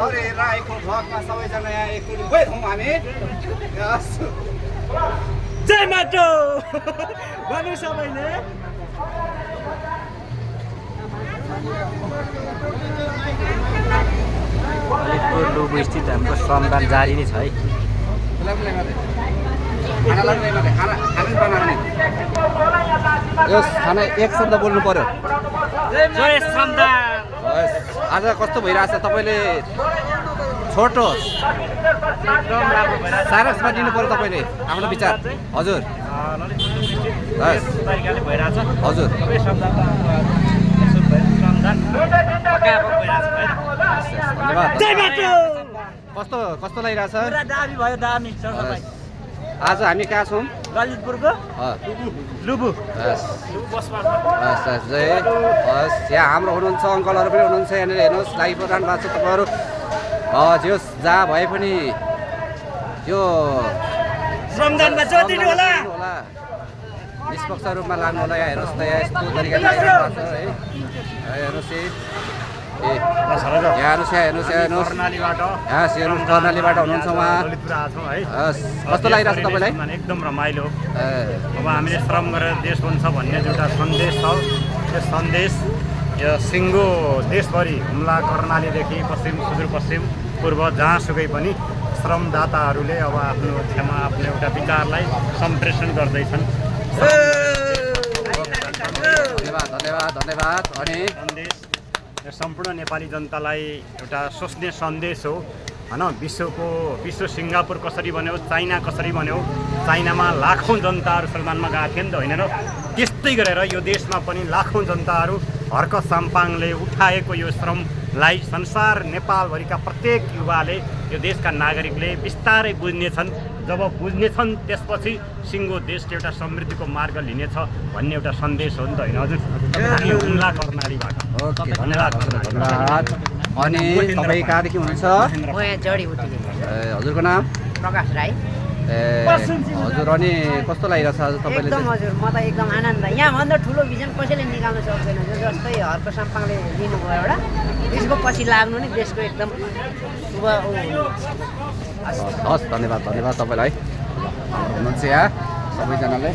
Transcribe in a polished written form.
अरे राईको भ्लगमा सबैजना यहाँ एकचोटि गयौँ हामी। जय माटो भन्नु सबैले। ललितपुर लुबु स्थित हाम्रो श्रमदान जारी नै छ है। खाना एक शब्द बोल्नु पर्यो। जय श्रमदान। आज कस्तो भइरहेछ तपाईँले छोटो सारसमा दिनु पर्यो तपाईँले आफ्नो विचार। हजुर हजुर कस्तो कस्तो लागिरहेछ? आज हामी कहाँ छौँ? ललितपुरको लुबु जय हस्। यहाँ हाम्रो हुनुहुन्छ अङ्कलहरू पनि हुनुहुन्छ यहाँनिर हेर्नुहोस् लाइभ रहनु भएको छ तपाईँहरू। जे होस् जहाँ भए पनि यो श्रमदानमा जोडिनु होला। निष्पक्ष रूपमा लानु होला। यहाँ हेर्नुहोस् त यहाँ यस्तो तरिकाले लागिरहेको छ है। हेर्नुहोस् कर्णालीबाट हुनुहुन्छ उहाँ। कस्तो लागिरहेको छ तपाईँलाई? एकदम रमाइलो। अब हामीले श्रम गरेर देश हुन्छ भन्ने एउटा सन्देश छ। त्यो सन्देश यो सिङ्गो देशभरि हुम्ला कर्णालीदेखि पश्चिम सुदूरपश्चिम पूर्व जहाँसुकै पनि श्रमदाताहरूले अब आफ्नो क्षमा आफ्नो एउटा विचारलाई सम्प्रेषण गर्दैछन्। धन्यवाद धन्यवाद धन्यवाद। अनि सन्देश सम्पूर्ण नेपाली जनतालाई एउटा सोच्ने सन्देश हो होइन। विश्व सिङ्गापुर कसरी बन्यो, चाइना कसरी बन्यो, चाइनामा लाखौँ जनताहरू श्रमदानमा गएको थियो नि त होइन र? त्यस्तै गरेर यो देशमा पनि लाखौँ जनताहरू हर्क साम्पाङले उठाएको यो श्रमलाई संसार नेपालभरिका प्रत्येक युवाले यो देशका नागरिकले बिस्तारै बुझ्नेछन्। जब बुझ्नेछन् त्यसपछि सिङ्गो देशले एउटा समृद्धिको मार्ग लिनेछ भन्ने एउटा सन्देश हो नि त होइन हजुर? हामी हुम्ला कर्णालीबाट। धन्यवाद। अनि तपाईँ कहाँदेखि हुनुहुन्छ? हजुरको नाम? प्रकाश राई। हजुर अनि कस्तो लागिरहेछ आज तपाईँले? एकदम हजुर म त एकदम आनन्द। यहाँभन्दा ठुलो भिजन कसैले निकाल्न सक्दैन। जस्तै हर्क साम्पाङले दिनुभयो एउटा त्यसको पछि लाग्नु नै देशको एकदम शुभ हस्। धन्यवाद धन्यवाद तपाईँलाई हुनुहुन्छ यहाँ सबैजनाले।